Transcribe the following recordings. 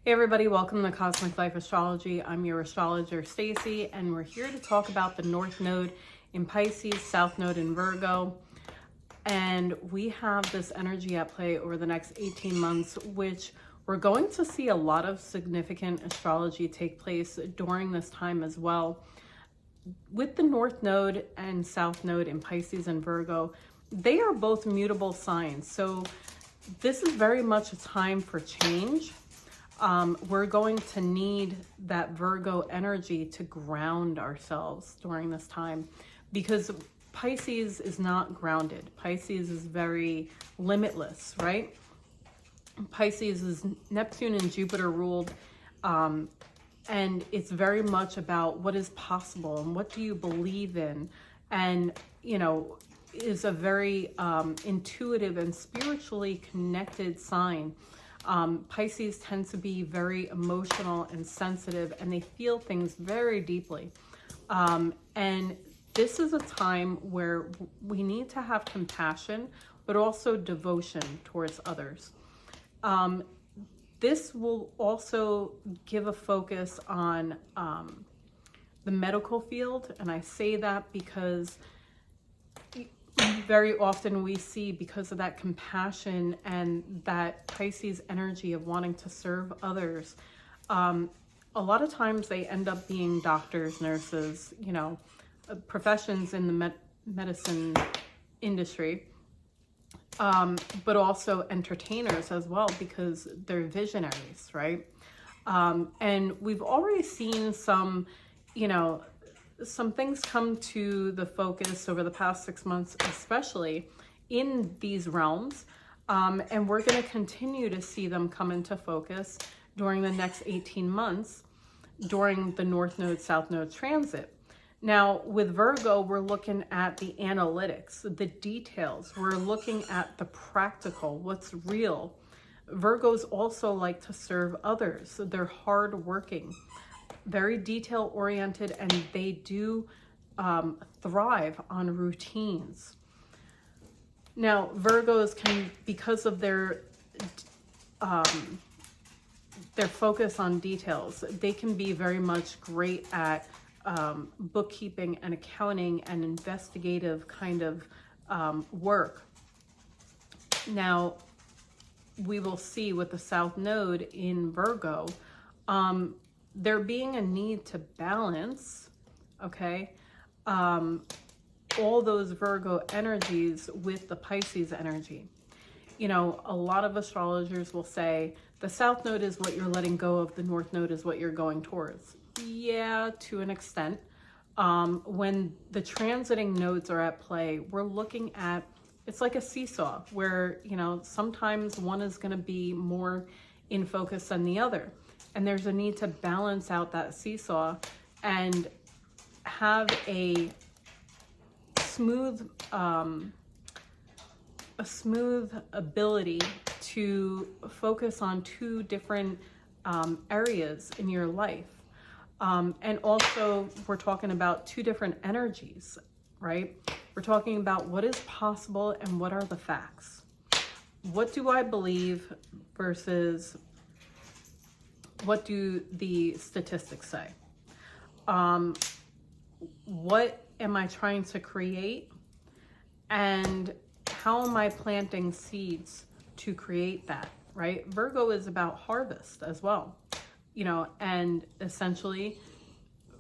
Hey everybody, welcome to Cosmic Life Astrology. I'm your astrologer Stacy, and we're here to talk about the North Node in Pisces, South Node in Virgo. And we have this energy at play over the next 18 months, which we're going to see a lot of significant astrology take place during this time as well. With the North Node and South Node in Pisces and Virgo, they are both mutable signs. So this is very much a time for change. We're going to need that Virgo energy to ground ourselves during this time, because Pisces is not grounded. Pisces is very limitless, right? Pisces is Neptune and Jupiter ruled, and it's very much about what is possible and what do you believe in, and is a very intuitive and spiritually connected sign. Pisces tend to be very emotional and sensitive, and they feel things very deeply. And this is a time where we need to have compassion, but also devotion towards others. This will also give a focus on the medical field. And I say that because very often we see, because of that compassion and that Pisces energy of wanting to serve others, a lot of times they end up being doctors, nurses, professions in the medicine industry, but also entertainers as well, because they're visionaries, right? And we've already seen some things come to the focus over the past 6 months, especially in these realms. And we're going to continue to see them come into focus during the next 18 months during the North Node, South Node transit. Now, with Virgo, we're looking at the analytics, the details. We're looking at the practical, what's real. Virgos also like to serve others. So they're hardworking, very detail oriented, and they do thrive on routines. Now, Virgos can, because of their focus on details, they can be very much great at bookkeeping and accounting and investigative kind of work. Now, we will see with the South Node in Virgo, there being a need to balance, okay, all those Virgo energies with the Pisces energy. A lot of astrologers will say the South Node is what you're letting go of, the North Node is what you're going towards. Yeah, to an extent. When the transiting nodes are at play, we're looking at, it's like a seesaw where, sometimes one is going to be more in focus than the other. And there's a need to balance out that seesaw and have a smooth ability to focus on two different areas in your life. And also, we're talking about two different energies, right? We're talking about what is possible and what are the facts. What do I believe versus what do the statistics say? What am I trying to create? And how am I planting seeds to create that, right? Virgo is about harvest as well, and essentially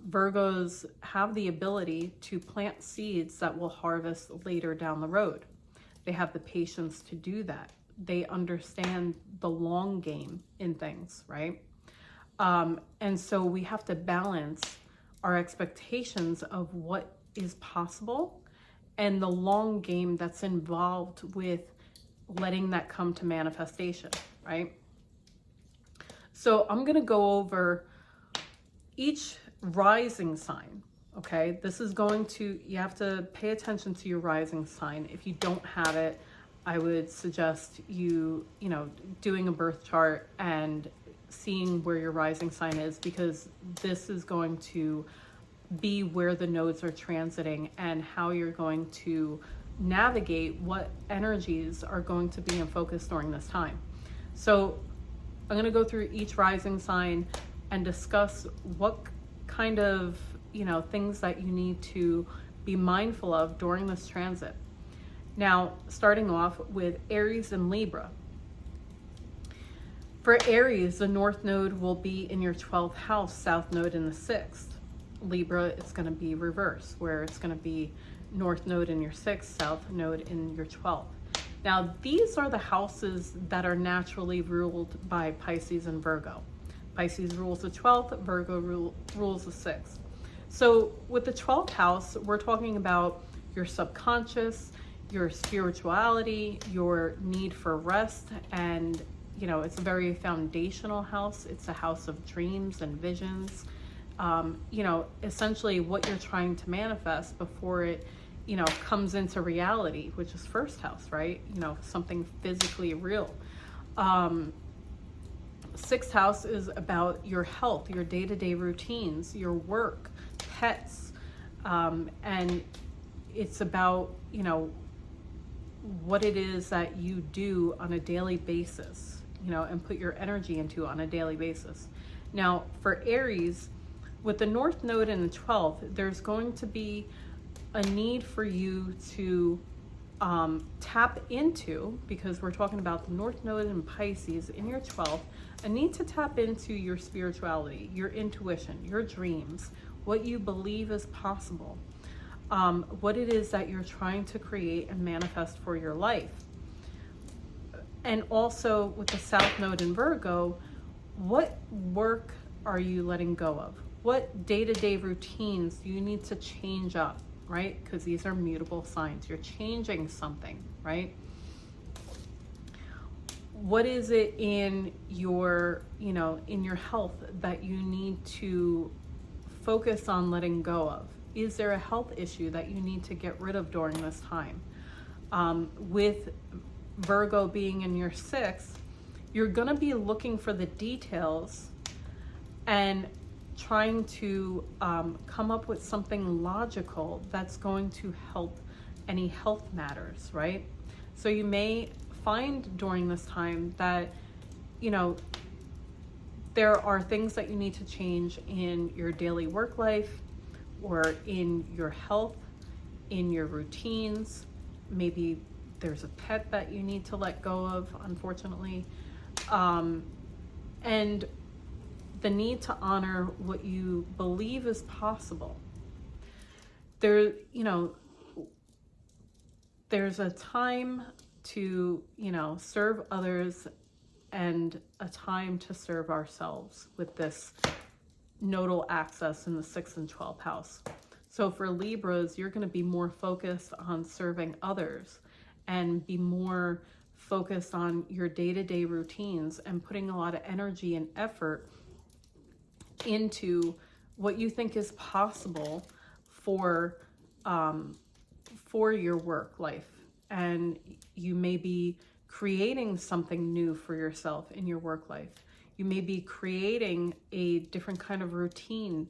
Virgos have the ability to plant seeds that will harvest later down the road. They have the patience to do that. They understand the long game in things, right? And so we have to balance our expectations of what is possible and the long game that's involved with letting that come to manifestation, right? So I'm going to go over each rising sign, okay? This is going to, you have to pay attention to your rising sign. If you don't have it, I would suggest you, doing a birth chart and seeing where your rising sign is, because this is going to be where the nodes are transiting and how you're going to navigate what energies are going to be in focus during this time. So I'm going to go through each rising sign and discuss what kind of, things that you need to be mindful of during this transit. Now, starting off with Aries and Libra. For Aries, the North Node will be in your 12th house, South Node in the 6th. Libra, it's going to be reverse, where it's going to be North Node in your 6th, South Node in your 12th. Now, these are the houses that are naturally ruled by Pisces and Virgo. Pisces rules the 12th, Virgo rules the 6th. So with the 12th house, we're talking about your subconscious, your spirituality, your need for rest, and it's a very foundational house. It's a house of dreams and visions. Essentially what you're trying to manifest before it, comes into reality, which is first house, right? Something physically real. Sixth house is about your health, your day-to-day routines, your work, pets, and it's about, what it is that you do on a daily basis, and put your energy into on a daily basis. Now, for Aries, with the North Node in the 12th, there's going to be a need for you to tap into, because we're talking about the North Node in Pisces in your 12th, a need to tap into your spirituality, your intuition, your dreams, what you believe is possible, what it is that you're trying to create and manifest for your life. And also with the South Node in Virgo, what work are you letting go of? What day-to-day routines do you need to change up, right? Because these are mutable signs. You're changing something, right? What is it in your, in your health that you need to focus on letting go of? Is there a health issue that you need to get rid of during this time? With Virgo being in your 6th, you're going to be looking for the details and trying to come up with something logical that's going to help any health matters, right? So you may find during this time that, there are things that you need to change in your daily work life or in your health, in your routines. Maybe there's a pet that you need to let go of, unfortunately. And the need to honor what you believe is possible. There's a time to, serve others and a time to serve ourselves with this nodal axis in the 6th and 12th house. So for Libras, you're going to be more focused on serving others and be more focused on your day-to-day routines and putting a lot of energy and effort into what you think is possible for your work life. And you may be creating something new for yourself in your work life. You may be creating a different kind of routine.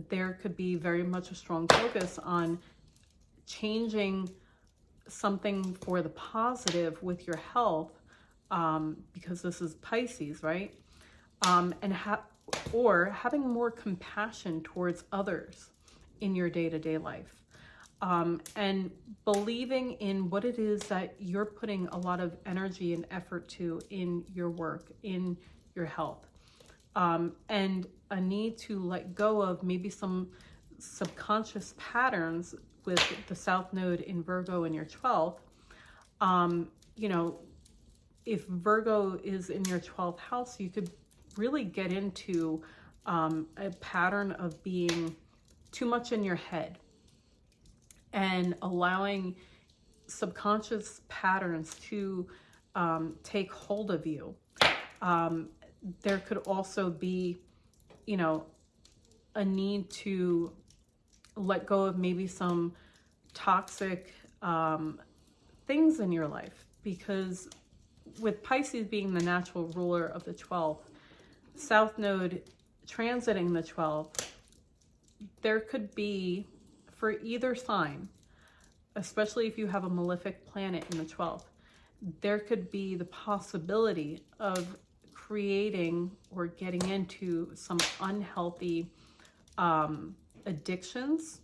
There could be very much a strong focus on changing something for the positive with your health, because this is Pisces, right? Or having more compassion towards others in your day-to-day life. And believing in what it is that you're putting a lot of energy and effort to in your work, in your health. And a need to let go of maybe some subconscious patterns with the South Node in Virgo in your 12th. If Virgo is in your 12th house, you could really get into a pattern of being too much in your head and allowing subconscious patterns to take hold of you. There could also be, a need to let go of maybe some toxic things in your life, because with Pisces being the natural ruler of the 12th, South Node transiting the 12th, there could be, for either sign, especially if you have a malefic planet in the 12th, there could be the possibility of creating or getting into some unhealthy addictions.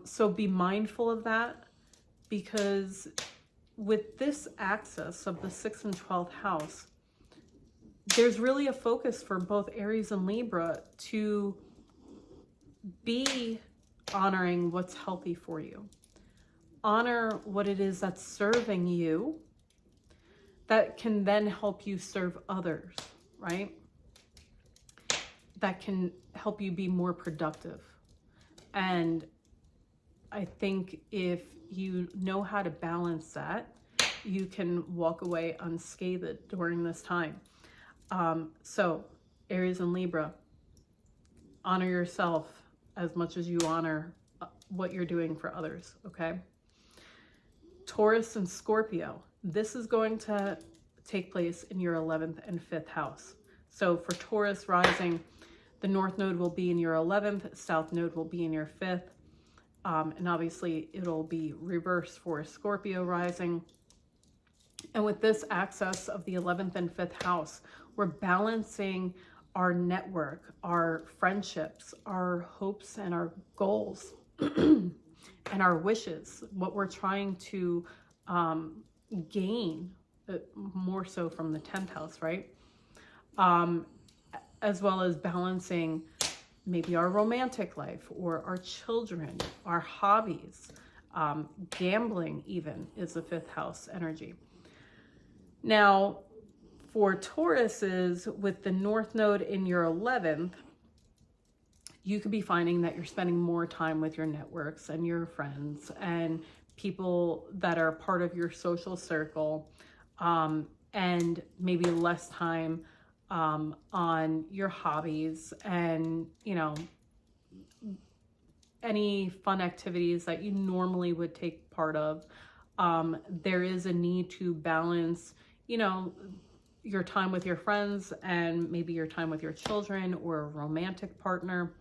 So be mindful of that, because with this axis of the 6th and 12th house, there's really a focus for both Aries and Libra to be honoring what's healthy for you. Honor what it is that's serving you, that can then help you serve others, right? That can help you be more productive. And I think if you know how to balance that, you can walk away unscathed during this time. So Aries and Libra, honor yourself as much as you honor what you're doing for others, okay? Taurus and Scorpio, this is going to take place in your 11th and 5th house. So for Taurus rising, the North Node will be in your 11th, South Node will be in your 5th. And obviously it'll be reversed for Scorpio rising. And with this access of the 11th and 5th house, we're balancing our network, our friendships, our hopes and our goals, and our wishes, what we're trying to gain, more so from the 10th house, right? As well as balancing maybe our romantic life or our children, our hobbies, gambling even is a 5th house energy. Now, for Tauruses, with the North Node in your 11th, you could be finding that you're spending more time with your networks and your friends and people that are part of your social circle, and maybe less time on your hobbies and, you know, any fun activities that you normally would take part of. There is a need to balance, you know, your time with your friends and maybe your time with your children or a romantic partner.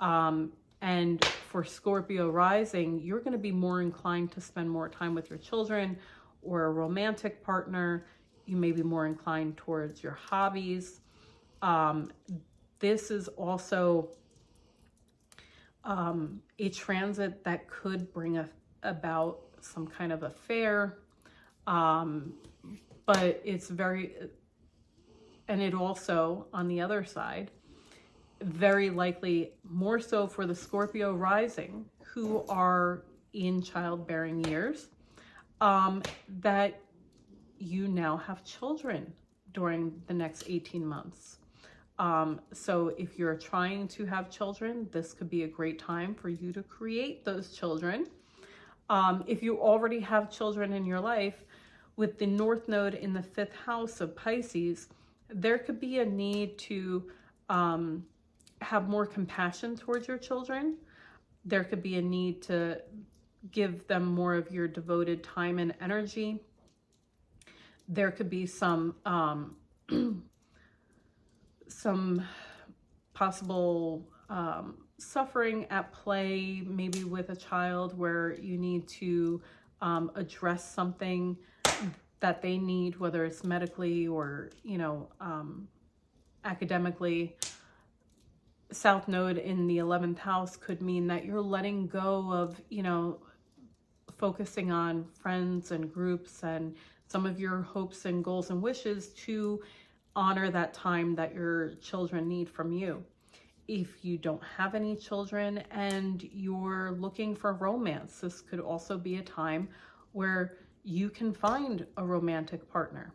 And for Scorpio rising, you're going to be more inclined to spend more time with your children or a romantic partner. You may be more inclined towards your hobbies. This is also a transit that could bring about some kind of affair. But it's very, and it also, on the other side, very likely more so for the Scorpio rising who are in childbearing years, that you now have children during the next 18 months. So if you're trying to have children, this could be a great time for you to create those children. If you already have children in your life, with the North Node in the 5th house of Pisces, there could be a need to have more compassion towards your children. There could be a need to give them more of your devoted time and energy. There could be some possible suffering at play, maybe with a child, where you need to address something that they need, whether it's medically or, you know, academically. South Node in the 11th house could mean that you're letting go of, you know, focusing on friends and groups and some of your hopes and goals and wishes to honor that time that your children need from you. If you don't have any children and you're looking for romance, this could also be a time where you can find a romantic partner.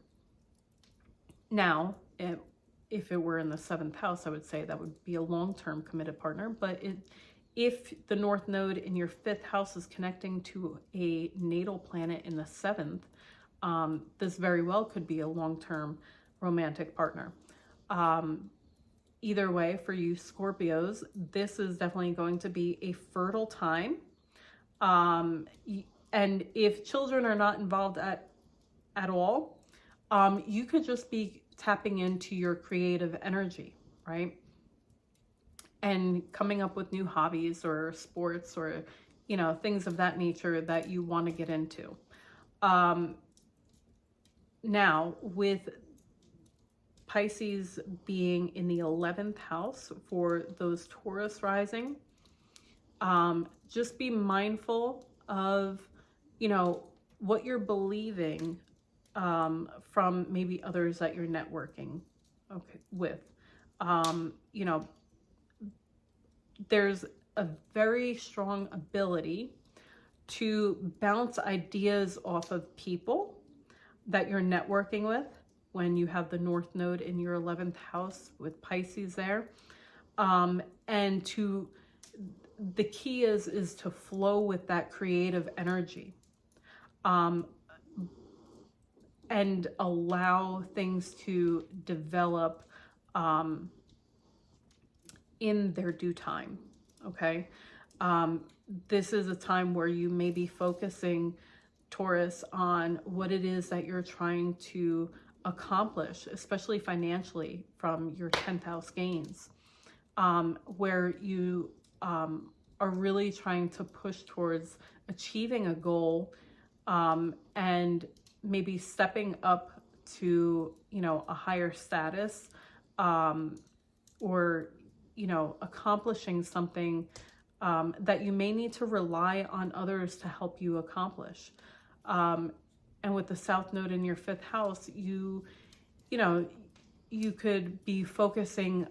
Now, if it were in the 7th house, I would say that would be a long-term committed partner. But if the North Node in your 5th house is connecting to a natal planet in the 7th, this very well could be a long-term romantic partner. Either way, for you Scorpios, this is definitely going to be a fertile time. And if children are not involved at all, you could just be tapping into your creative energy, right? And coming up with new hobbies or sports or, you know, things of that nature that you want to get into. Now, with Pisces being in the 11th house for those Taurus rising. Just be mindful of, you know, what you're believing from maybe others that you're networking with. You know, there's a very strong ability to bounce ideas off of people that you're networking with when you have the North Node in your 11th house with Pisces there. And the key is to flow with that creative energy. And allow things to develop in their due time, okay? This is a time where you may be focusing, Taurus, on what it is that you're trying to accomplish, especially financially from your 10th house gains, where you are really trying to push towards achieving a goal and maybe stepping up to, you know, a higher status, or, you know, accomplishing something that you may need to rely on others to help you accomplish. And with the South Node in your 5th house, you know, you could be focusing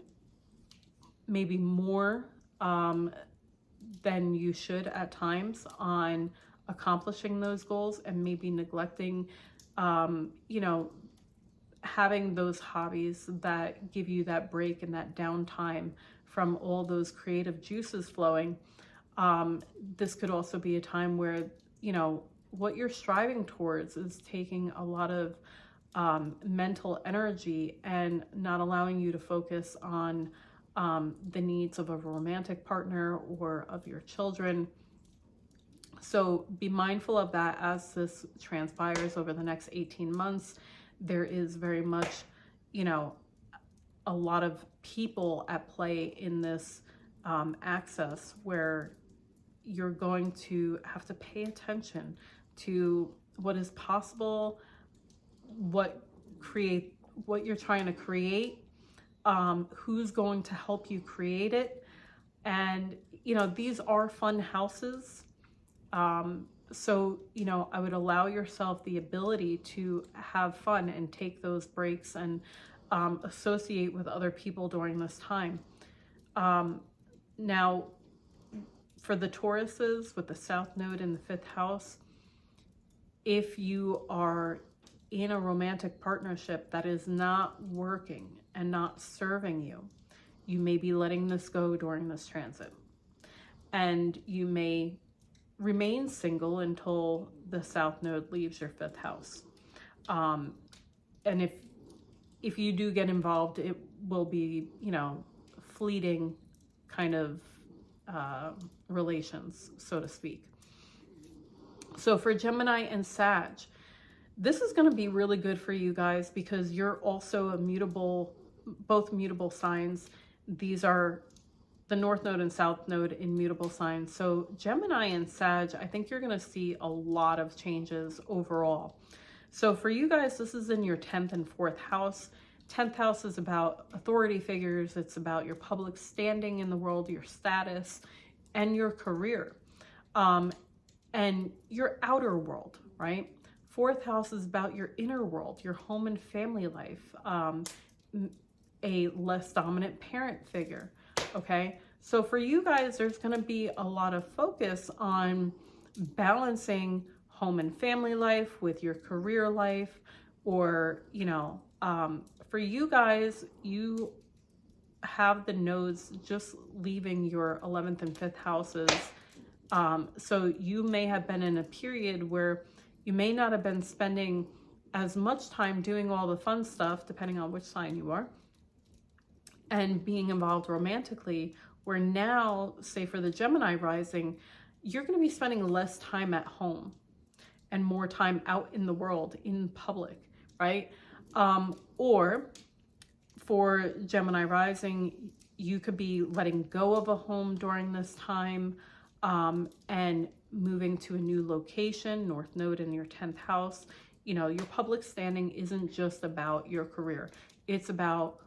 maybe more than you should at times on accomplishing those goals, and maybe neglecting, you know, having those hobbies that give you that break and that downtime from all those creative juices flowing. This could also be a time where, you know, what you're striving towards is taking a lot of mental energy and not allowing you to focus on the needs of a romantic partner or of your children. So be mindful of that as this transpires over the next 18 months. There is very much, you know, a lot of people at play in this axis, where you're going to have to pay attention to what is possible, what you're trying to create, who's going to help you create it. And, you know, these are fun houses. So, you know, I would allow yourself the ability to have fun and take those breaks and associate with other people during this time. Now, for the Tauruses with the South Node in the 5th house, if you are in a romantic partnership that is not working and not serving you, you may be letting this go during this transit. And you may remain single until the South Node leaves your 5th house. And if you do get involved, it will be, you know, fleeting kind of relations, so to speak. So for Gemini and Sag, this is going to be really good for you guys, because you're also both mutable signs. These are the North Node and South Node in mutable signs. So Gemini and Sag, I think you're going to see a lot of changes overall. So for you guys, this is in your 10th and 4th house. 10th house is about authority figures. It's about your public standing in the world, your status, and your career, and your outer world, right? 4th house is about your inner world, your home and family life, a less dominant parent figure, okay? So for you guys, there's going to be a lot of focus on balancing home and family life with your career life, or, you know, for you guys, you have the nodes just leaving your 11th and 5th houses. So you may have been in a period where you may not have been spending as much time doing all the fun stuff, depending on which sign you are, and being involved romantically, where now, say for the Gemini rising, you're going to be spending less time at home and more time out in the world, in public, right? Or for Gemini rising, you could be letting go of a home during this time, and moving to a new location, North Node in your 10th house. You know, your public standing isn't just about your career. It's about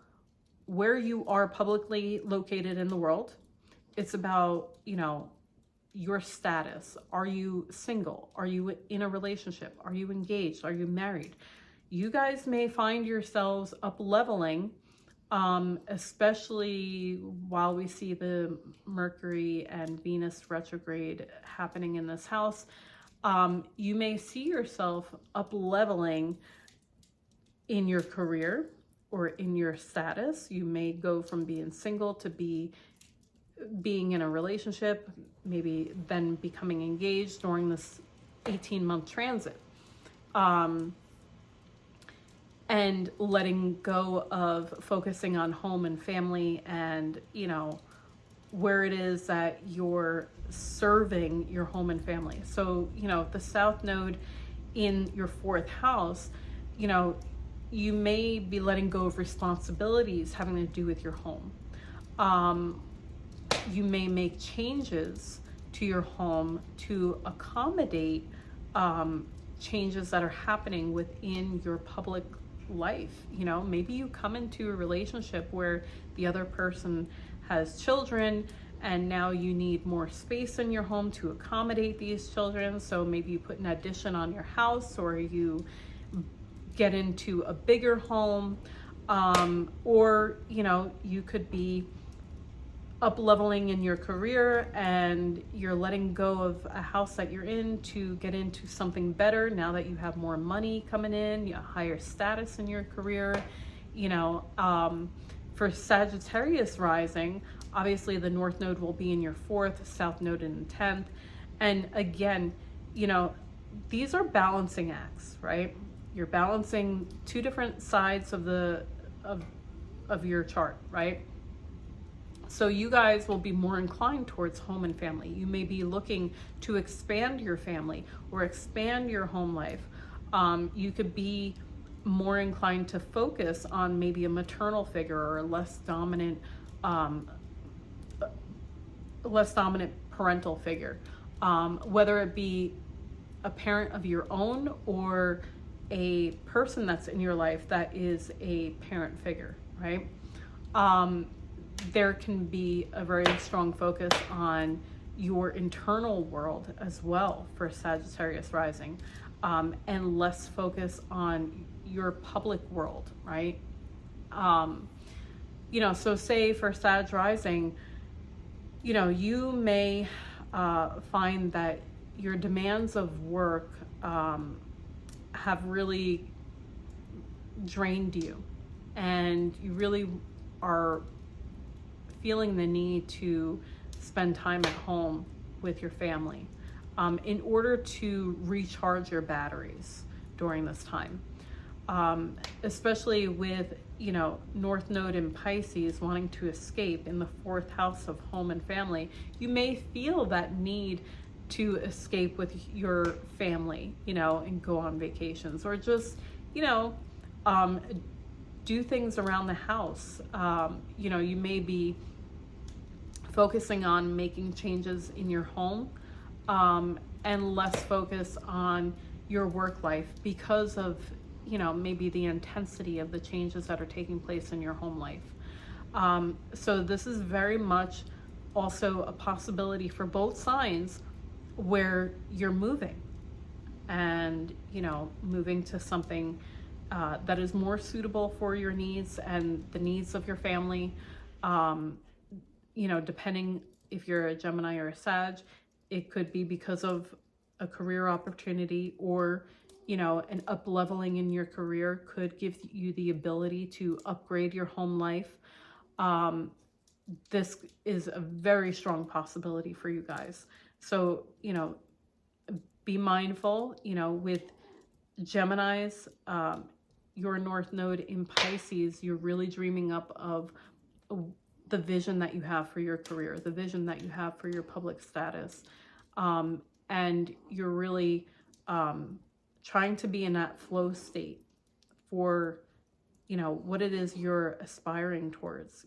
where you are publicly located in the world. It's about, your status. Are you single? Are you in a relationship? Are you engaged? Are you married? You guys may find yourselves up leveling, especially while we see the Mercury and Venus retrograde happening in this house. You may see yourself up leveling in your career or in your status. You may go from being single to being in a relationship, maybe then becoming engaged during this 18-month transit. And letting go of focusing on home and family and, where it is that you're serving your home and family. So, the South Node in your 4th house, you may be letting go of responsibilities having to do with your home. You may make changes to your home to accommodate changes that are happening within your public life. Maybe you come into a relationship where the other person has children and now you need more space in your home to accommodate these children. So maybe you put an addition on your house, or you get into a bigger home, or you could be up leveling in your career and you're letting go of a house that you're in to get into something better now that you have more money coming in, a higher status in your career. For Sagittarius rising, obviously the North Node will be in your 4th, South Node in the 10th. And again, these are balancing acts, right? You're balancing two different sides of of your chart, right? So you guys will be more inclined towards home and family. You may be looking to expand your family or expand your home life. You could be more inclined to focus on maybe a maternal figure or a less dominant parental figure, whether it be a parent of your own or a person that's in your life that is a parent figure, right? There can be a very strong focus on your internal world as well for Sagittarius rising, and less focus on your public world, right? So say for Sag rising, you may find that your demands of work have really drained you, and you really are feeling the need to spend time at home with your family in order to recharge your batteries during this time. Especially with, North Node in Pisces wanting to escape in the 4th house of home and family, you may feel that need to escape with your family, and go on vacations or just, do things around the house. You may be focusing on making changes in your home, and less focus on your work life because of, maybe the intensity of the changes that are taking place in your home life. So this is very much also a possibility for both signs where you're moving and, moving to something that is more suitable for your needs and the needs of your family. Depending if you're a Gemini or a Sag, it could be because of a career opportunity, or, an up leveling in your career could give you the ability to upgrade your home life. This is a very strong possibility for you guys. So, be mindful, with Geminis, your North Node in Pisces, you're really dreaming up of the vision that you have for your career, the vision that you have for your public status. And you're really trying to be in that flow state for, what it is you're aspiring towards.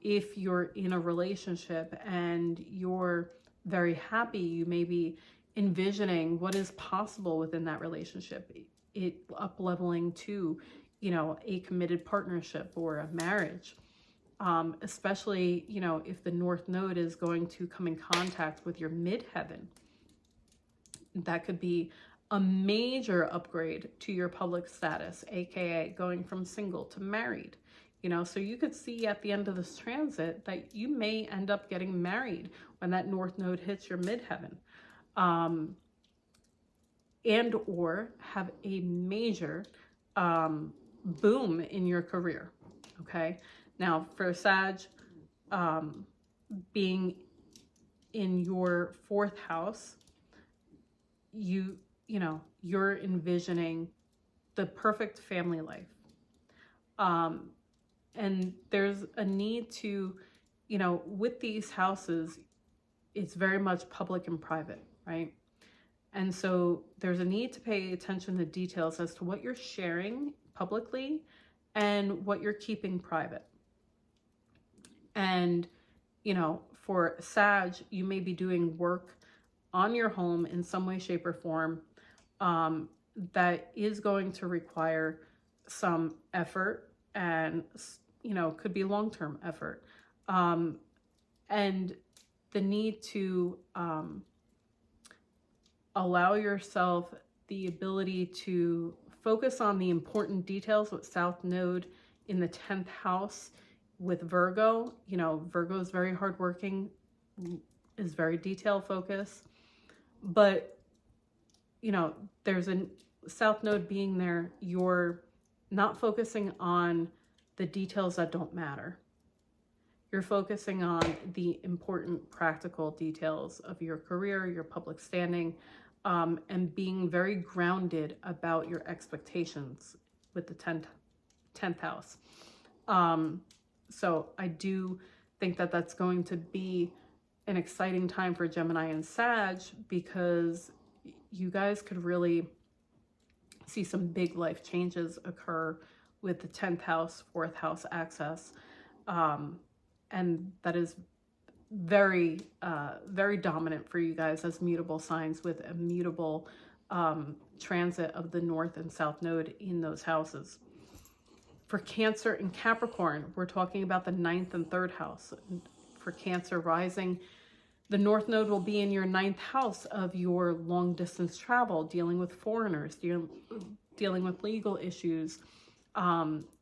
If you're in a relationship and you're very happy, you may be envisioning what is possible within that relationship, it up leveling to, you know, a committed partnership or a marriage. Especially, you know, if the North Node is going to come in contact with your midheaven. That could be a major upgrade to your public status, aka going from single to married. You know, so you could see at the end of this transit that you may end up getting married when that North Node hits your midheaven. And or have a major boom in your career. Okay. Now for Sag, being in your 4th house, you know, you're envisioning the perfect family life. And there's a need to, you know, with these houses, it's very much public and private, right? And so there's a need to pay attention to details as to what you're sharing publicly and what you're keeping private. And, you know, for Sag, you may be doing work on your home in some way, shape, or form that is going to require some effort and, you know, could be long-term effort. And the need to allow yourself the ability to focus on the important details with South Node in the 10th house with Virgo. You know, Virgo is very hardworking, is very detail focused, but, you know, there's a South Node being there, you're not focusing on the details that don't matter. You're focusing on the important practical details of your career, your public standing, and being very grounded about your expectations with the 10th house. So I do think that that's going to be an exciting time for Gemini and Sag, because you guys could really see some big life changes occur with the 10th house, 4th house access. And that is very, very dominant for you guys as mutable signs, with a mutable transit of the North and South Node in those houses. For Cancer and Capricorn, we're talking about the 9th and 3rd house. For Cancer rising, the North Node will be in your 9th house of your long distance travel, dealing with foreigners, dealing with legal issues,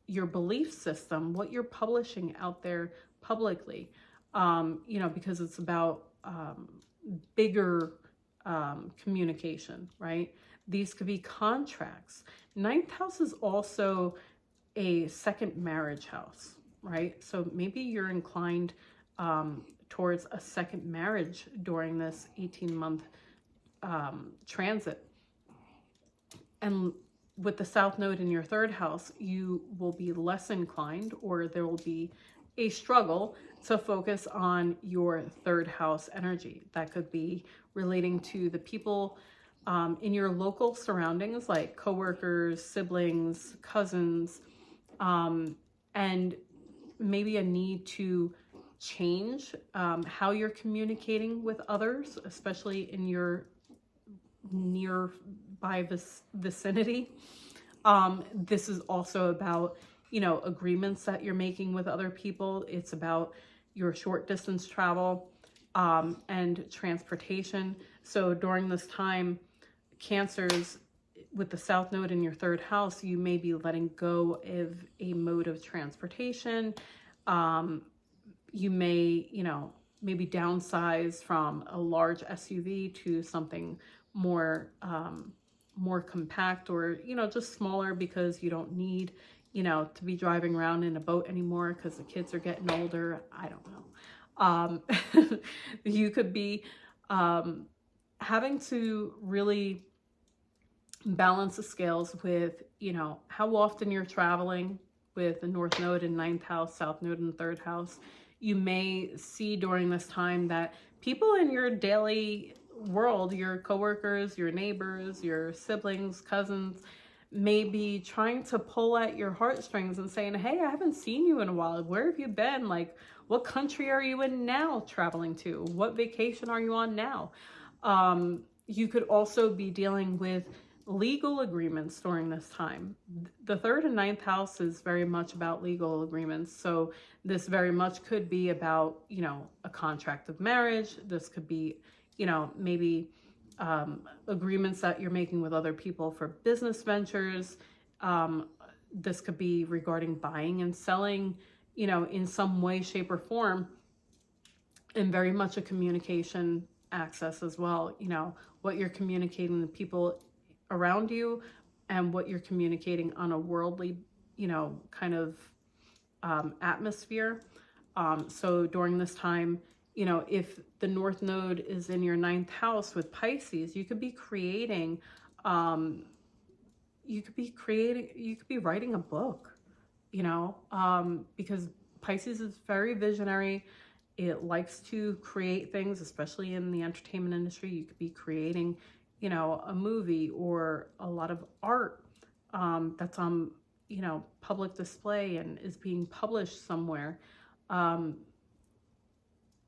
your belief system, what you're publishing out there publicly, you know, because it's about bigger communication, right? These could be contracts. 9th house is also a second marriage house, right? So maybe you're inclined towards a second marriage during this 18-month transit. And with the South Node in your 3rd house, you will be less inclined, or there will be a struggle to focus on your 3rd house energy. That could be relating to the people in your local surroundings, like coworkers, siblings, cousins, and maybe a need to change how you're communicating with others, especially in your nearby vicinity. This is also about, you know, agreements that you're making with other people. It's about your short distance travel and transportation. So during this time, Cancers with the South Node in your 3rd house, you may be letting go of a mode of transportation. You may, you know, maybe downsize from a large SUV to something more, more compact, or, you know, just smaller, because you don't need, you know, to be driving around in a boat anymore because the kids are getting older. I don't know. You could be having to really balance the scales with, you know, how often you're traveling with the North Node in 9th house, South Node in 3rd house. You may see during this time that people in your daily world, your coworkers, your neighbors, your siblings, cousins, may be trying to pull at your heartstrings and saying, hey, I haven't seen you in a while. Where have you been? Like, what country are you in now traveling to? What vacation are you on now? You could also be dealing with legal agreements during this time. The 3rd and 9th house is very much about legal agreements. So this very much could be about, you know, a contract of marriage. This could be, you know, maybe agreements that you're making with other people for business ventures. This could be regarding buying and selling, you know, in some way, shape, or form, and very much a communication access as well. You know, what you're communicating to people around you and what you're communicating on a worldly, you know, kind of atmosphere. So during this time, you know, if the North Node is in your 9th house with Pisces, you could be creating, you could be writing a book, you know, because Pisces is very visionary. It likes to create things, especially in the entertainment industry. You could be creating, you know, a movie or a lot of art that's on, you know, public display and is being published somewhere.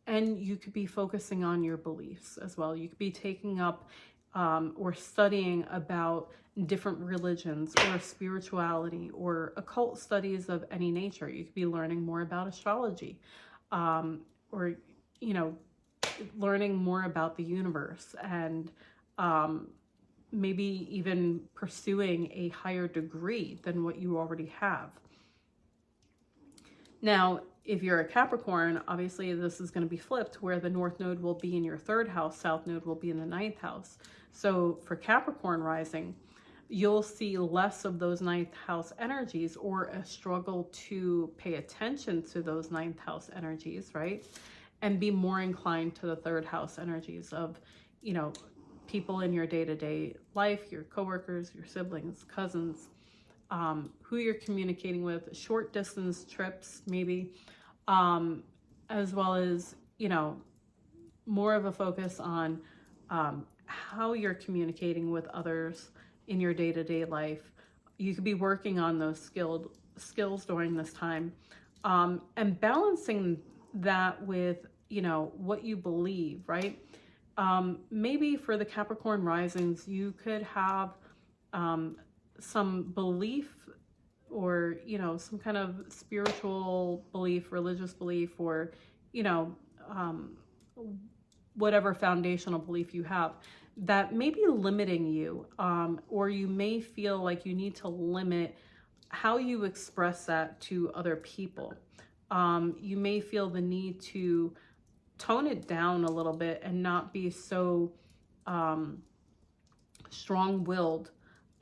And you could be focusing on your beliefs as well. You could be taking up or studying about different religions or spirituality or occult studies of any nature. You could be learning more about astrology, or, you know, learning more about the universe, and maybe even pursuing a higher degree than what you already have. Now, if you're a Capricorn, obviously this is going to be flipped, where the North Node will be in your 3rd house, South Node will be in the 9th house. So for Capricorn rising, you'll see less of those 9th house energies, or a struggle to pay attention to those 9th house energies, right? And be more inclined to the 3rd house energies of, you know, people in your day-to-day life, your coworkers, your siblings, cousins, who you're communicating with, short distance trips maybe, as well as, you know, more of a focus on how you're communicating with others in your day-to-day life. You could be working on those skills during this time, and balancing that with, you know, what you believe, right? Maybe for the Capricorn risings, you could have some belief, or, you know, some kind of spiritual belief, religious belief, or, you know, whatever foundational belief you have that may be limiting you, or you may feel like you need to limit how you express that to other people. You may feel the need to tone it down a little bit and not be so strong-willed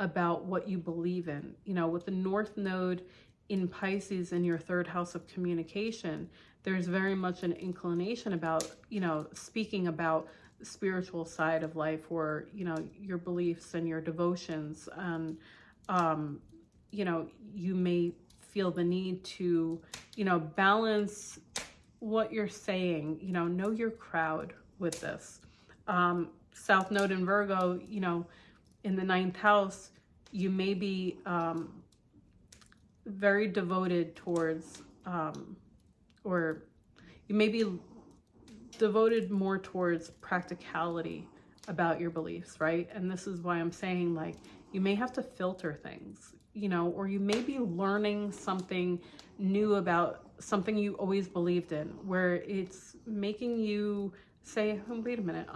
about what you believe in. You know, with the North Node in Pisces in your 3rd house of communication, there's very much an inclination about, you know, speaking about the spiritual side of life, or, you know, your beliefs and your devotions. And, you know, you may feel the need to, you know, balance what you're saying, you know your crowd with this. South Node in Virgo, you know, in the 9th house, you may be very devoted towards, or you may be devoted more towards practicality about your beliefs, right? And this is why I'm saying, like, you may have to filter things, you know, or you may be learning something new about something you always believed in, where it's making you say, oh, wait a minute,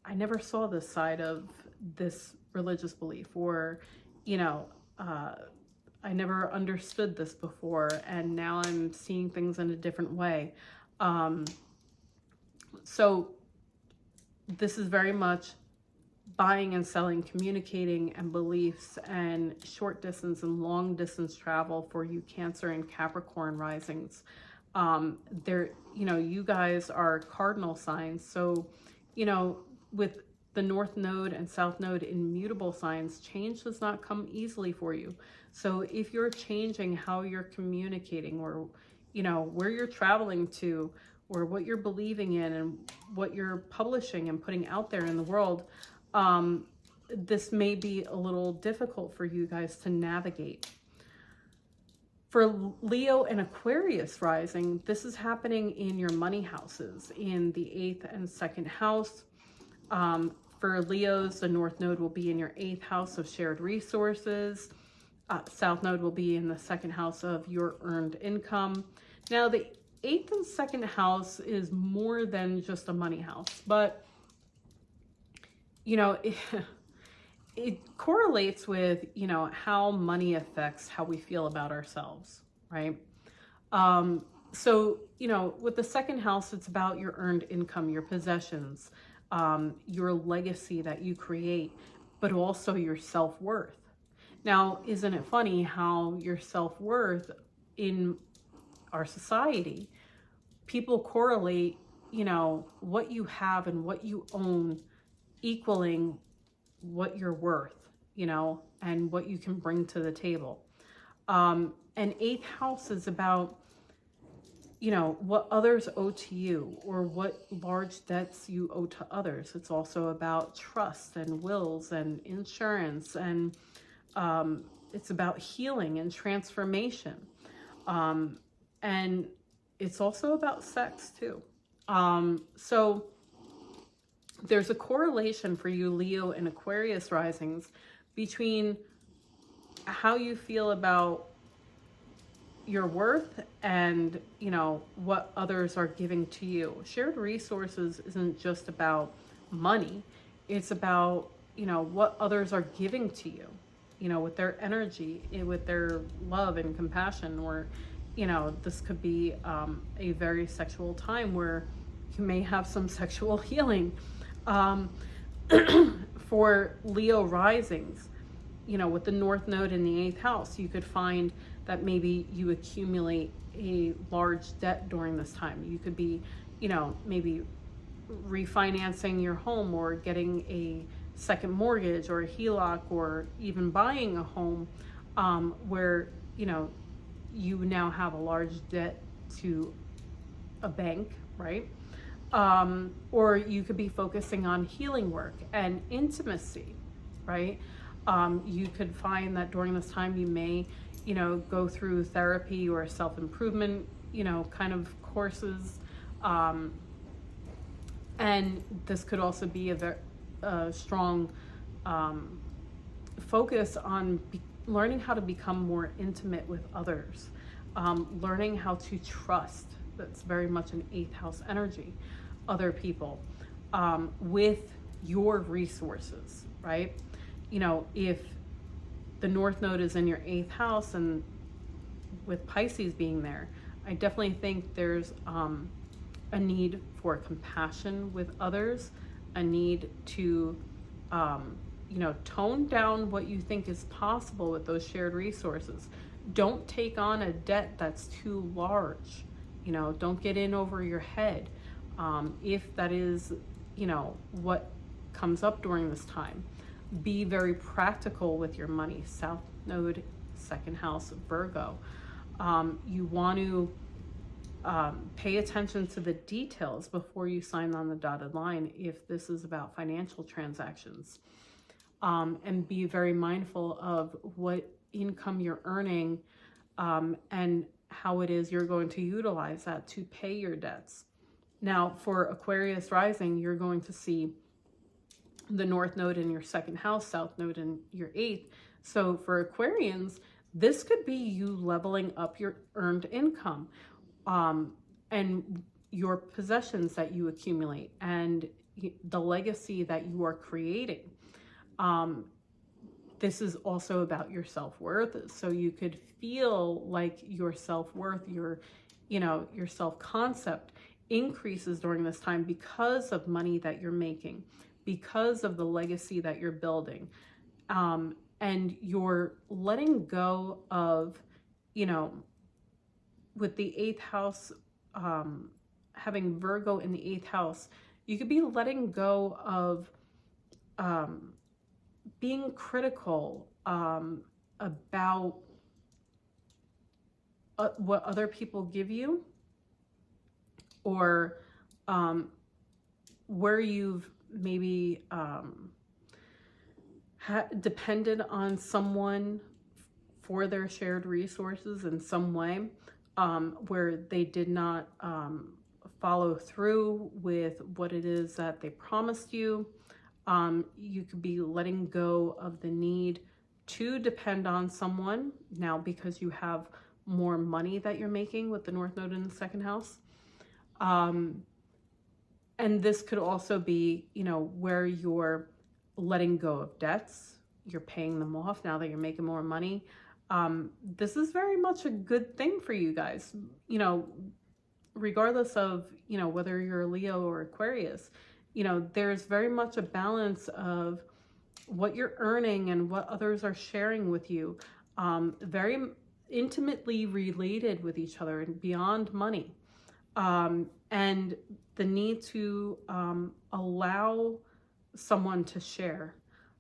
I never saw this side of this religious belief, or, you know, I never understood this before, and now I'm seeing things in a different way. So this is very much buying and selling, communicating, and beliefs, and short distance and long distance travel for you Cancer and Capricorn risings. There, you know, you guys are cardinal signs. So, you know, with the North Node and South Node in mutable signs, change does not come easily for you. So if you're changing how you're communicating, or, you know, where you're traveling to, or what you're believing in, and what you're publishing and putting out there in the world, this may be a little difficult for you guys to navigate. For Leo and Aquarius rising, this is happening in your money houses, in the 8th and 2nd house. For Leos, the North Node will be in your 8th house of shared resources. South Node will be in the 2nd house of your earned income. Now, the 8th and 2nd house is more than just a money house, but, you know, it correlates with, you know, how money affects how we feel about ourselves, right? So, you know, with the 2nd house, it's about your earned income, your possessions, your legacy that you create, but also your self-worth. Now, isn't it funny how your self-worth in our society, people correlate, you know, what you have and what you own equaling what you're worth, you know, and what you can bring to the table. And 8th house is about, you know, what others owe to you or what large debts you owe to others. It's also about trust and wills and insurance, and it's about healing and transformation. And it's also about sex too. So there's a correlation for you, Leo and Aquarius risings, between how you feel about your worth and, you know, what others are giving to you. Shared resources isn't just about money. It's about, you know, what others are giving to you, you know, with their energy, with their love and compassion. Or, you know, this could be a very sexual time where you may have some sexual healing. For Leo risings, you know, with the North Node in the 8th house, you could find that maybe you accumulate a large debt during this time. You could be, you know, maybe refinancing your home or getting a second mortgage or a HELOC, or even buying a home where, you know, you now have a large debt to a bank, right? Or you could be focusing on healing work and intimacy, right? You could find that during this time you may, you know, go through therapy or self-improvement, you know, kind of courses. And this could also be a very strong focus on learning how to become more intimate with others, learning how to trust. That's very much an 8th house energy. Other people with your resources, right? You know, if the North Node is in your 8th house, and with Pisces being there, I definitely think there's a need for compassion with others, a need to, you know, tone down what you think is possible with those shared resources. Don't take on a debt that's too large. You know, don't get in over your head. If that is, you know, what comes up during this time, be very practical with your money. South Node, 2nd house, Virgo. You want to pay attention to the details before you sign on the dotted line if this is about financial transactions. And be very mindful of what income you're earning and how it is you're going to utilize that to pay your debts. Now, for Aquarius rising, you're going to see the North Node in your 2nd house, South Node in your 8th. So for Aquarians, this could be you leveling up your earned income and your possessions that you accumulate and the legacy that you are creating. This is also about your self-worth. So you could feel like your self-worth, your self-concept increases during this time because of money that you're making, because of the legacy that you're building. And you're letting go of, you know, with the 8th house, having Virgo in the 8th house, you could be letting go of being critical about what other people give you, or where you've maybe depended on someone for their shared resources in some way, where they did not follow through with what it is that they promised you. You could be letting go of the need to depend on someone now because you have more money that you're making with the North Node in the second house. And this could also be, you know, where you're letting go of debts, you're paying them off now that you're making more money. This is very much a good thing for you guys, you know, regardless of, you know, whether you're a Leo or Aquarius. You know, there's very much a balance of what you're earning and what others are sharing with you, very intimately related with each other and beyond money. And the need to allow someone to share,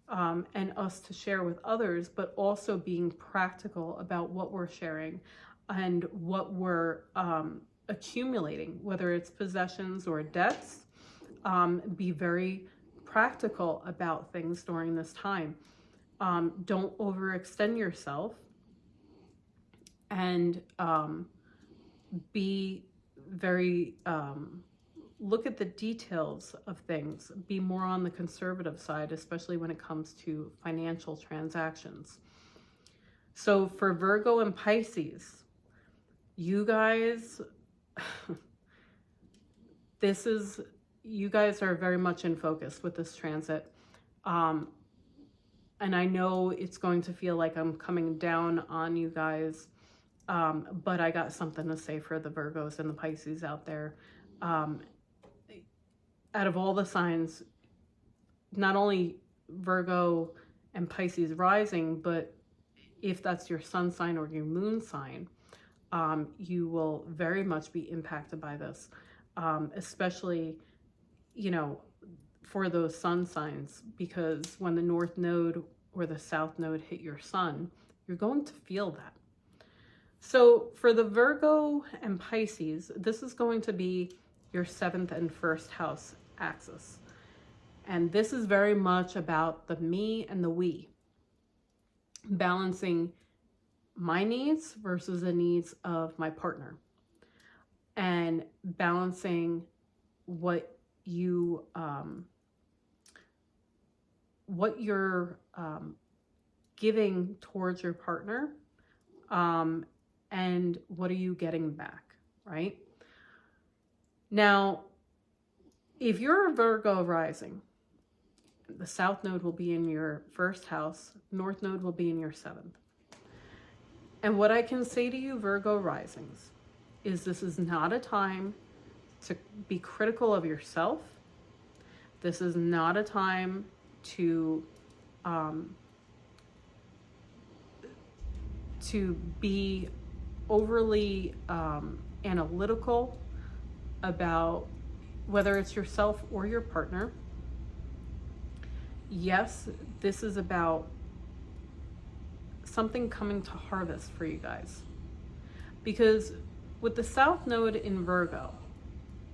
and us to share with others, but also being practical about what we're sharing and what we're accumulating, whether it's possessions or debts. Be very practical about things during this time. Don't overextend yourself, and be very look at the details of things. Be more on the conservative side, especially when it comes to financial transactions. So for Virgo and Pisces, you guys, you guys are very much in focus with this transit. And I know it's going to feel like I'm coming down on you guys, but I got something to say for the Virgos and the Pisces out there. Out of all the signs, not only Virgo and Pisces rising, but if that's your sun sign or your moon sign, you will very much be impacted by this, especially, you know, for those sun signs, because when the North Node or the South Node hit your sun, you're going to feel that. So for the Virgo and Pisces, this is going to be your 7th and 1st house axis. And this is very much about the me and the we. Balancing my needs versus the needs of my partner. And balancing what you're giving towards your partner, and what are you getting back, right? Now, if you're a Virgo rising, the South Node will be in your 1st house, North Node will be in your 7th. And what I can say to you, Virgo risings, is this is not a time to be critical of yourself. This is not a time to be overly analytical about whether it's yourself or your partner. Yes, this is about something coming to harvest for you guys. Because with the South Node in Virgo,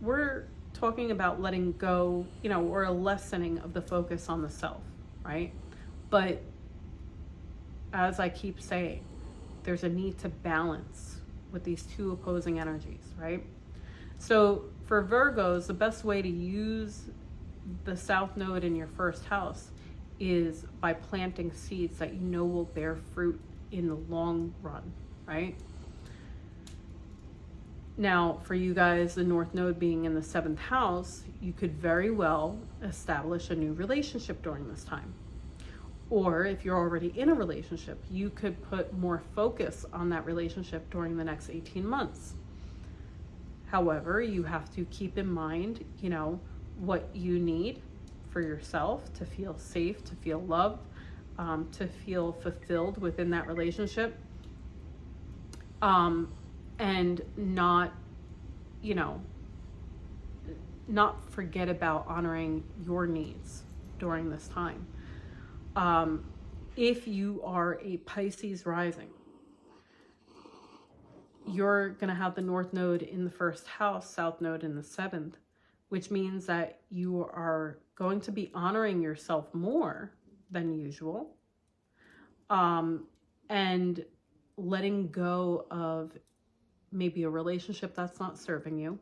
we're talking about letting go, you know, or a lessening of the focus on the self, right? But as I keep saying, there's a need to balance with these two opposing energies, right? So for Virgos, the best way to use the South Node in your 1st house is by planting seeds that you know will bear fruit in the long run, right? Now, for you guys, the North Node being in the 7th house, you could very well establish a new relationship during this time. Or if you're already in a relationship, you could put more focus on that relationship during the next 18 months. However, you have to keep in mind, you know, what you need for yourself to feel safe, to feel loved, to feel fulfilled within that relationship. And not, you know, not forget about honoring your needs during this time. If you are a Pisces rising, you're going to have the North Node in the 1st house, South Node in the 7th, which means that you are going to be honoring yourself more than usual, and letting go of maybe a relationship that's not serving you,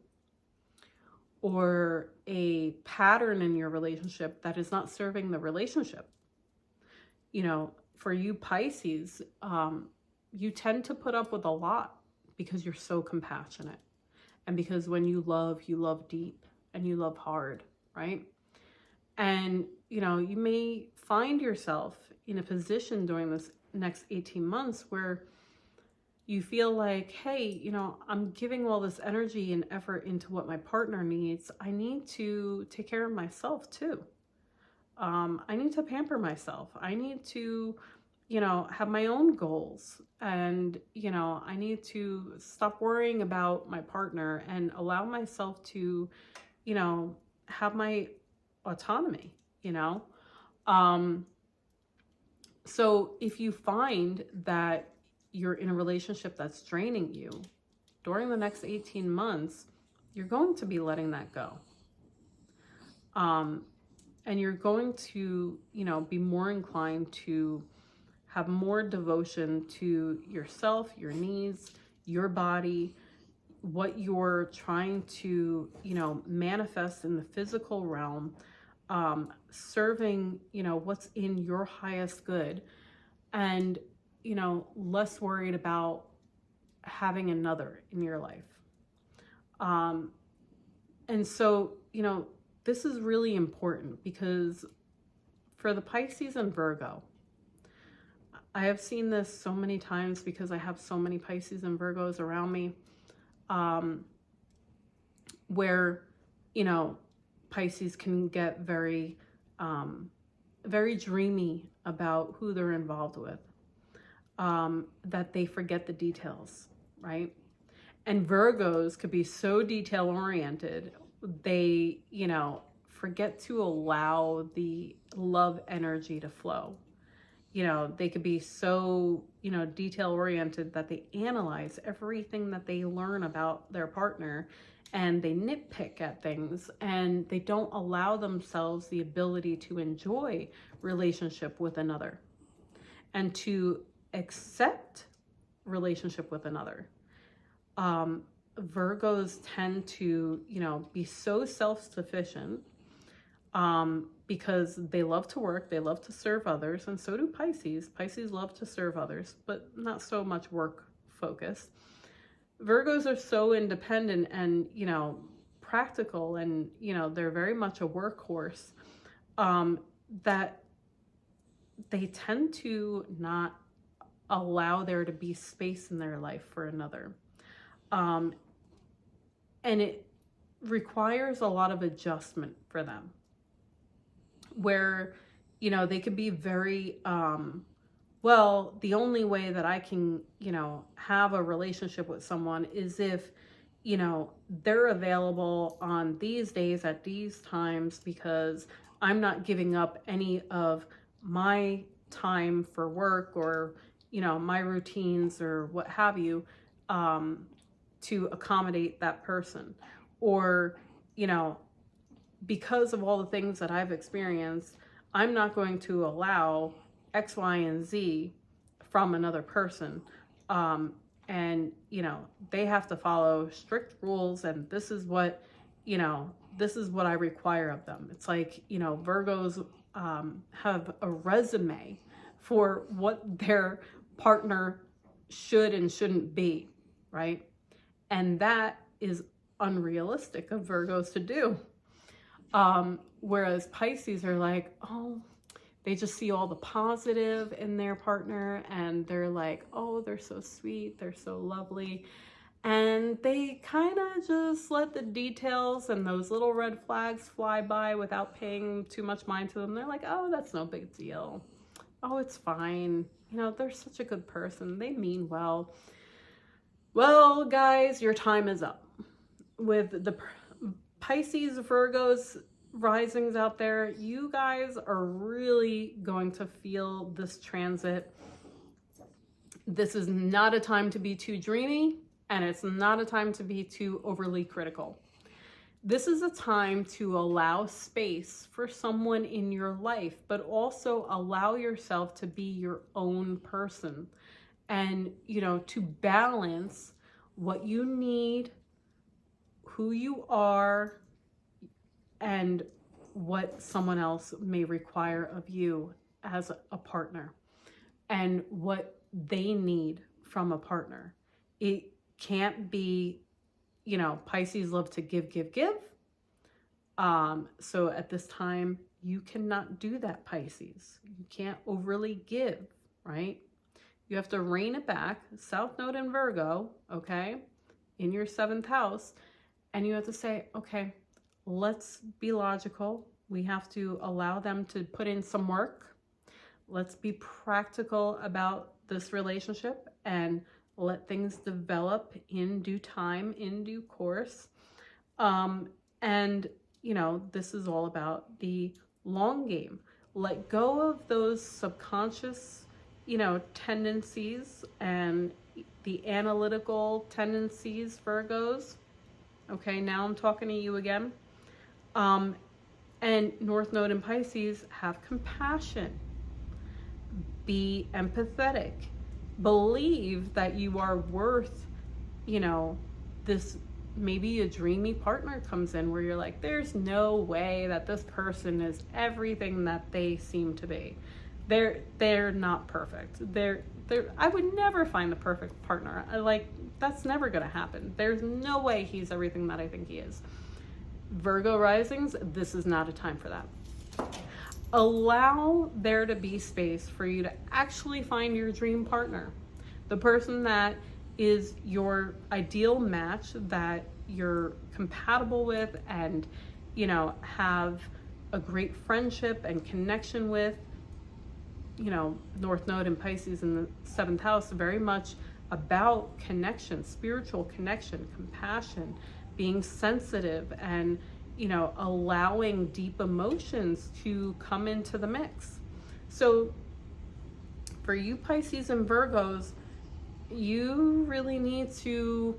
or a pattern in your relationship that is not serving the relationship. You know, for you Pisces, you tend to put up with a lot because you're so compassionate. And because when you love deep and you love hard, right? And, you know, you may find yourself in a position during this next 18 months where you feel like, hey, you know, I'm giving all this energy and effort into what my partner needs. I need to take care of myself too. I need to pamper myself. I need to, you know, have my own goals. And, you know, I need to stop worrying about my partner and allow myself to, you know, have my autonomy, you know. So if you find that you're in a relationship that's draining you during the next 18 months, you're going to be letting that go. And you're going to, you know, be more inclined to have more devotion to yourself, your needs, your body, what you're trying to, you know, manifest in the physical realm, serving, you know, what's in your highest good, and, you know, less worried about having another in your life. And so, you know, this is really important because for the Pisces and Virgo, I have seen this so many times because I have so many Pisces and Virgos around me, where, you know, Pisces can get very, very dreamy about who they're involved with, that they forget the details, right? And Virgos could be so detail oriented, they, you know, forget to allow the love energy to flow. You know, they could be so, you know, detail oriented that they analyze everything that they learn about their partner, and they nitpick at things, and they don't allow themselves the ability to enjoy relationship with another and to accept relationship with another. Virgos tend to, you know, be so self-sufficient, because they love to work, they love to serve others, and so do Pisces. Pisces love to serve others, but not so much work focused. Virgos are so independent and, you know, practical, and, you know, they're very much a workhorse, that they tend to not allow there to be space in their life for another. And it requires a lot of adjustment for them, where, you know, they could be very, well, the only way that I can, you know, have a relationship with someone is if, you know, they're available on these days at these times, because I'm not giving up any of my time for work or, you know, my routines or what have you, to accommodate that person. Or, you know, because of all the things that I've experienced, I'm not going to allow X, Y, and Z from another person. And, you know, they have to follow strict rules, and this is what, you know, this is what I require of them. It's like, you know, Virgos have a resume for what their partner should and shouldn't be, right? And that is unrealistic of Virgos to do. Whereas Pisces are like, oh, they just see all the positive in their partner, and they're like, oh, they're so sweet, they're so lovely. And they kind of just let the details and those little red flags fly by without paying too much mind to them. They're like, oh, that's no big deal. Oh, it's fine. You know, they're such a good person. They mean well. Well, guys, your time is up. With the Pisces, Virgos, risings out there, you guys are really going to feel this transit. This is not a time to be too dreamy, and it's not a time to be too overly critical. This is a time to allow space for someone in your life, but also allow yourself to be your own person, and, you know, to balance what you need, who you are, and what someone else may require of you as a partner and what they need from a partner. It can't be, you know, Pisces love to give, give, give. So at this time, you cannot do that, Pisces. You can't overly give, right? You have to rein it back, South Node in Virgo, okay, in your 7th house. And you have to say, okay, let's be logical. We have to allow them to put in some work. Let's be practical about this relationship and let things develop in due time, in due course. And, you know, this is all about the long game. Let go of those subconscious, you know, tendencies and the analytical tendencies, Virgos. Okay, now I'm talking to you again. And North Node in Pisces, have compassion. Be empathetic. Believe that you are worth, you know, this. Maybe a dreamy partner comes in where you're like, there's no way that this person is everything that they seem to be. They're not perfect. I would never find the perfect partner. That's never going to happen. There's no way he's everything that I think he is. Virgo risings, this is not a time for that. Allow there to be space for you to actually find your dream partner. The person that is your ideal match, that you're compatible with and, you know, have a great friendship and connection with. You know, North Node in Pisces in the 7th house, very much about connection, spiritual connection, compassion, being sensitive, and, you know, allowing deep emotions to come into the mix. So for you Pisces and Virgos, you really need to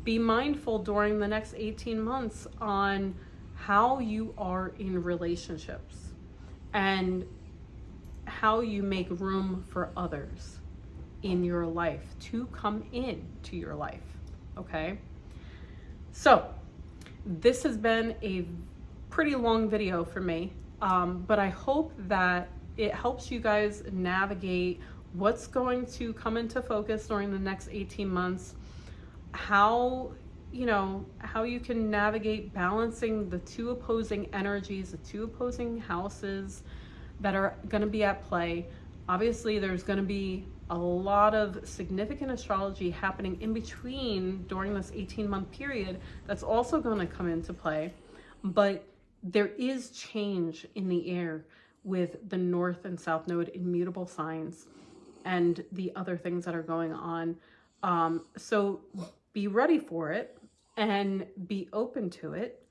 be mindful during the next 18 months on how you are in relationships and how you make room for others in your life to come into your life, okay? So this has been a pretty long video for me, but I hope that it helps you guys navigate what's going to come into focus during the next 18 months, how you can navigate balancing the two opposing energies, the two opposing houses that are going to be at play. Obviously, there's going to be a lot of significant astrology happening in between during this 18-month period that's also going to come into play. But there is change in the air with the North and South Node in mutable signs and the other things that are going on. So be ready for it and be open to it,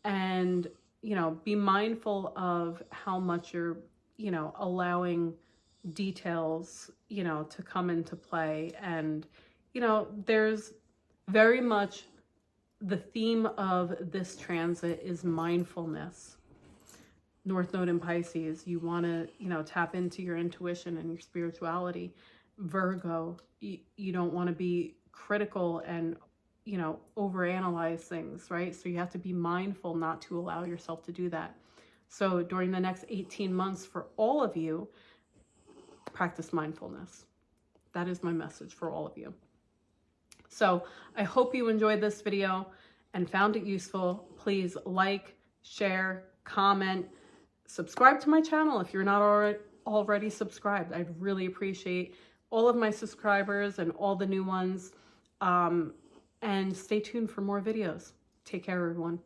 and, you know, be mindful of how much you're, you know, allowing details, you know, to come into play. And, you know, there's very much the theme of this transit is mindfulness. North Node in Pisces, you want to, you know, tap into your intuition and your spirituality. Virgo, you don't want to be critical and, you know, overanalyze things, right? So you have to be mindful not to allow yourself to do that. So during the next 18 months for all of you, practice mindfulness. That is my message for all of you. So I hope you enjoyed this video and found it useful. Please like, share, comment, subscribe to my channel if you're not already subscribed. I'd really appreciate all of my subscribers and all the new ones. And stay tuned for more videos. Take care, everyone.